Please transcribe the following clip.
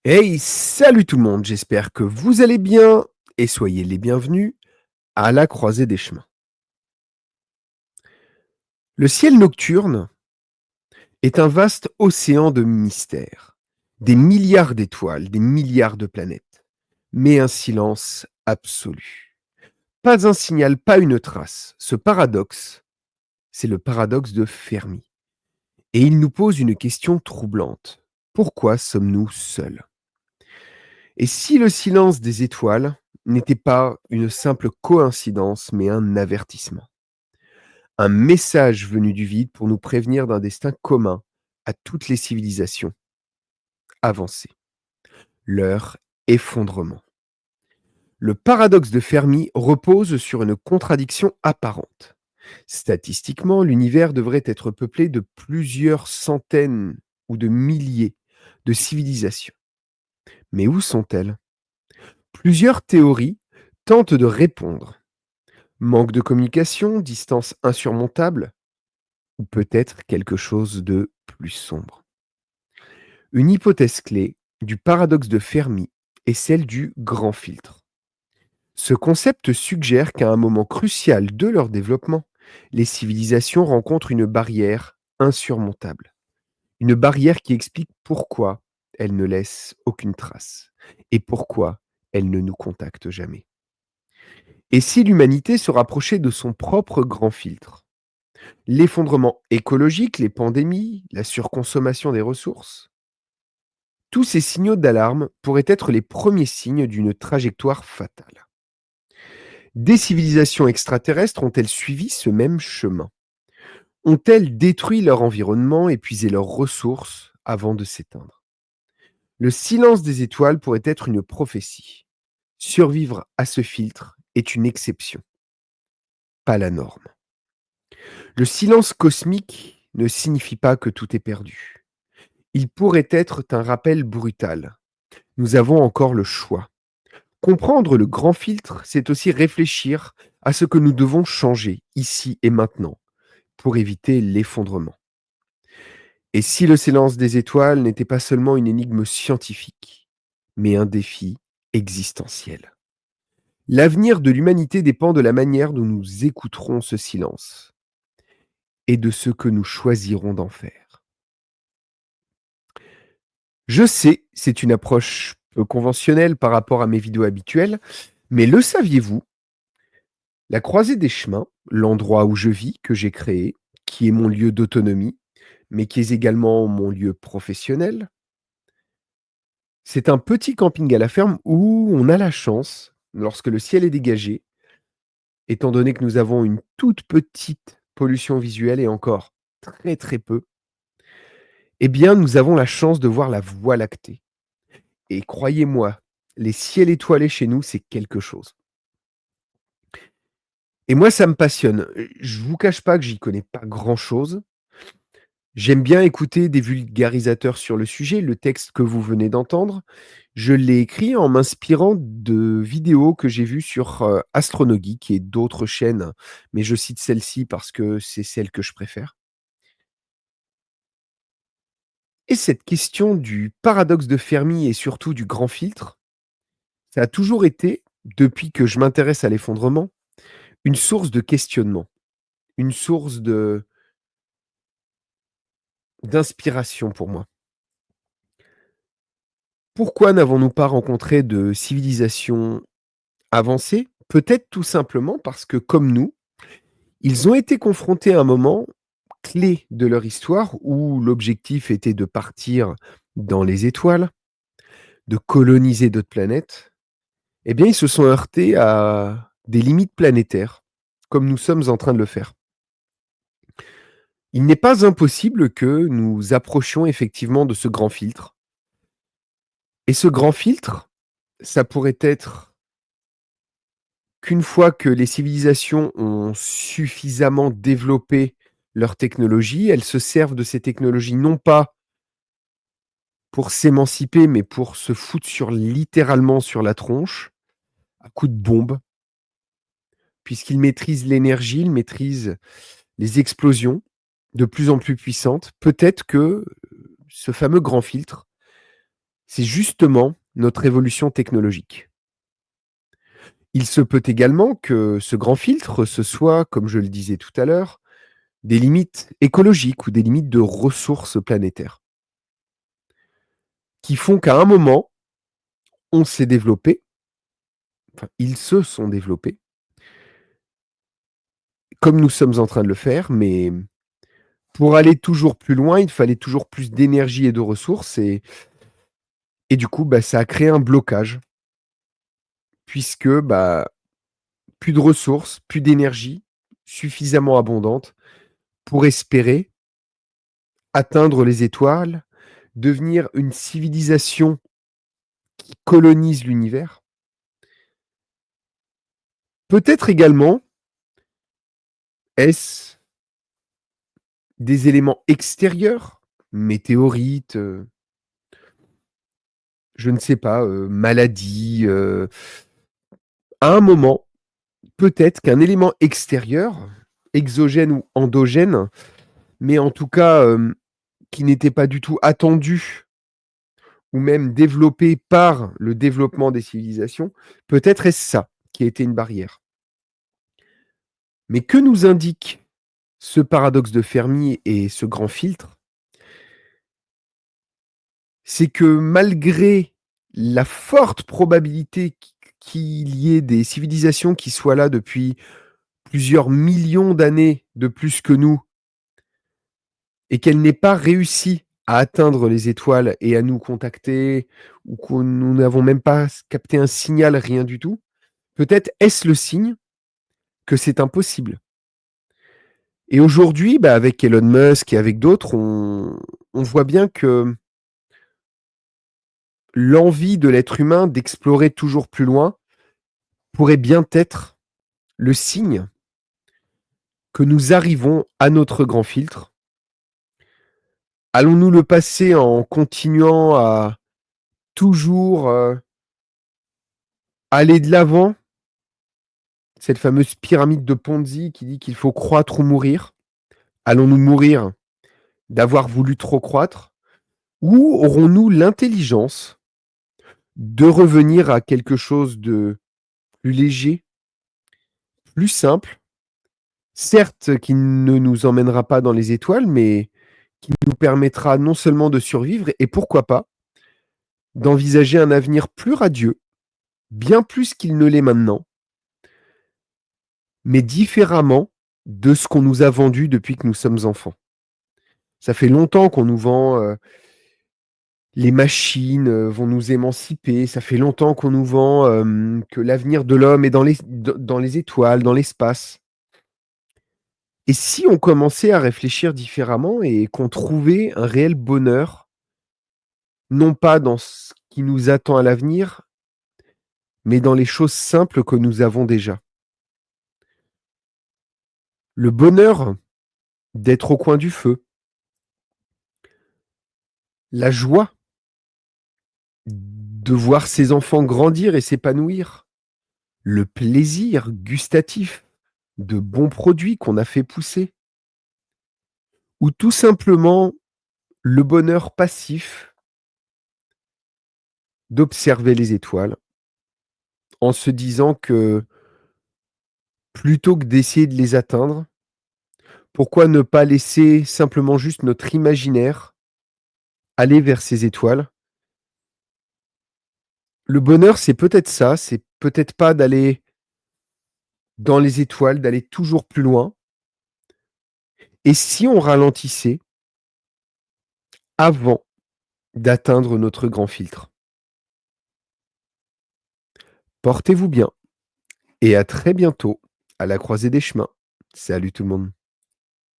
Hey, salut tout le monde, j'espère que vous allez bien et soyez les bienvenus à la croisée des chemins. Le ciel nocturne est un vaste océan de mystères, des milliards d'étoiles, des milliards de planètes, mais un silence absolu. Pas un signal, pas une trace. Ce paradoxe, c'est le paradoxe de Fermi. Et il nous pose une question troublante. Pourquoi sommes-nous seuls? Et si le silence des étoiles n'était pas une simple coïncidence, mais un avertissement, un message venu du vide pour nous prévenir d'un destin commun à toutes les civilisations avancées, leur effondrement. Le paradoxe de Fermi repose sur une contradiction apparente. Statistiquement, l'univers devrait être peuplé de plusieurs centaines ou de milliers de civilisations. Mais où sont-elles? Plusieurs théories tentent de répondre. Manque de communication, distance insurmontable, ou peut-être quelque chose de plus sombre. Une hypothèse clé du paradoxe de Fermi est celle du grand filtre. Ce concept suggère qu'à un moment crucial de leur développement, les civilisations rencontrent une barrière insurmontable. Une barrière qui explique pourquoi elles ne laissent aucune trace et pourquoi elles ne nous contactent jamais. Et si l'humanité se rapprochait de son propre grand filtre? L'effondrement écologique, les pandémies, la surconsommation des ressources, tous ces signaux d'alarme pourraient être les premiers signes d'une trajectoire fatale. Des civilisations extraterrestres ont-elles suivi ce même chemin? Ont-elles détruit leur environnement, épuisé leurs ressources avant de s'éteindre? Le silence des étoiles pourrait être une prophétie. Survivre à ce filtre est une exception, pas la norme. Le silence cosmique ne signifie pas que tout est perdu. Il pourrait être un rappel brutal. Nous avons encore le choix. Comprendre le grand filtre, c'est aussi réfléchir à ce que nous devons changer ici et maintenant pour éviter l'effondrement. Et si le silence des étoiles n'était pas seulement une énigme scientifique, mais un défi existentiel? L'avenir de l'humanité dépend de la manière dont nous écouterons ce silence et de ce que nous choisirons d'en faire. Je sais, c'est une approche peu conventionnelle par rapport à mes vidéos habituelles, mais le saviez-vous? La croisée des chemins, l'endroit où je vis, que j'ai créé, qui est mon lieu d'autonomie, mais qui est également mon lieu professionnel, c'est un petit camping à la ferme où on a la chance, lorsque le ciel est dégagé, étant donné que nous avons une toute petite pollution visuelle et encore très très peu, eh bien nous avons la chance de voir la Voie lactée. Et croyez-moi, les ciels étoilés chez nous, c'est quelque chose. Et moi, ça me passionne. Je vous cache pas que j'y connais pas grand-chose. J'aime bien écouter des vulgarisateurs sur le sujet. Le texte que vous venez d'entendre, je l'ai écrit en m'inspirant de vidéos que j'ai vues sur, Astronogeek et d'autres chaînes, mais je cite celle-ci parce que c'est celle que je préfère. Et cette question du paradoxe de Fermi et surtout du grand filtre, ça a toujours été, depuis que je m'intéresse à l'effondrement, une source de questionnement, une source de d'inspiration pour moi. Pourquoi n'avons-nous pas rencontré de civilisation avancées? Peut-être tout simplement parce que, comme nous, ils ont été confrontés à un moment clé de leur histoire où l'objectif était de partir dans les étoiles, de coloniser d'autres planètes. Eh bien, ils se sont heurtés à des limites planétaires, comme nous sommes en train de le faire. Il n'est pas impossible que nous approchions effectivement de ce grand filtre. Et ce grand filtre, ça pourrait être qu'une fois que les civilisations ont suffisamment développé leur technologie, elles se servent de ces technologies non pas pour s'émanciper, mais pour se foutre littéralement sur la tronche, à coups de bombe, puisqu'ils maîtrisent l'énergie, ils maîtrisent les explosions de plus en plus puissantes. Peut-être que ce fameux grand filtre, C'est justement notre évolution technologique. Il se peut également que ce grand filtre, ce soit, comme je le disais tout à l'heure, des limites écologiques ou des limites de ressources planétaires, qui font qu'à un moment, on s'est développé, enfin, ils se sont développés, comme nous sommes en train de le faire, mais pour aller toujours plus loin, il fallait toujours plus d'énergie et de ressources et du coup, bah, ça a créé un blocage puisque, bah, plus de ressources, plus d'énergie suffisamment abondante pour espérer atteindre les étoiles, devenir une civilisation qui colonise l'univers. Peut-être également, est-ce des éléments extérieurs, météorites, je ne sais pas, maladies, à un moment, peut-être qu'un élément extérieur, exogène ou endogène, mais en tout cas, qui n'était pas du tout attendu ou même développé par le développement des civilisations, peut-être est-ce ça qui a été une barrière. Mais que nous indique ce paradoxe de Fermi et ce grand filtre? C'est que malgré la forte probabilité qu'il y ait des civilisations qui soient là depuis plusieurs millions d'années de plus que nous et qu'elles n'aient pas réussi à atteindre les étoiles et à nous contacter ou que nous n'avons même pas capté un signal, rien du tout, peut-être est-ce le signe que c'est impossible? Et aujourd'hui, bah, avec Elon Musk et avec d'autres, on voit bien que l'envie de l'être humain d'explorer toujours plus loin pourrait bien être le signe que nous arrivons à notre grand filtre. Allons-nous le passer en continuant à toujours, aller de l'avant? Cette fameuse pyramide de Ponzi qui dit qu'il faut croître ou mourir. Allons-nous mourir d'avoir voulu trop croître? Ou aurons-nous l'intelligence de revenir à quelque chose de plus léger, plus simple, certes qui ne nous emmènera pas dans les étoiles, mais qui nous permettra non seulement de survivre et pourquoi pas, d'envisager un avenir plus radieux, bien plus qu'il ne l'est maintenant, mais différemment de ce qu'on nous a vendu depuis que nous sommes enfants. Ça fait longtemps qu'on nous vend, les machines, vont nous émanciper, ça fait longtemps qu'on nous vend, que l'avenir de l'homme est dans les étoiles, dans l'espace. Et si on commençait à réfléchir différemment et qu'on trouvait un réel bonheur, non pas dans ce qui nous attend à l'avenir, mais dans les choses simples que nous avons déjà. Le bonheur d'être au coin du feu, la joie de voir ses enfants grandir et s'épanouir, le plaisir gustatif de bons produits qu'on a fait pousser, ou tout simplement le bonheur passif d'observer les étoiles en se disant que plutôt que d'essayer de les atteindre, pourquoi ne pas laisser simplement juste notre imaginaire aller vers ces étoiles? Le bonheur, c'est peut-être ça, c'est peut-être pas d'aller dans les étoiles, d'aller toujours plus loin. Et si on ralentissait avant d'atteindre notre grand filtre? Portez-vous bien et à très bientôt à la croisée des chemins. Salut tout le monde.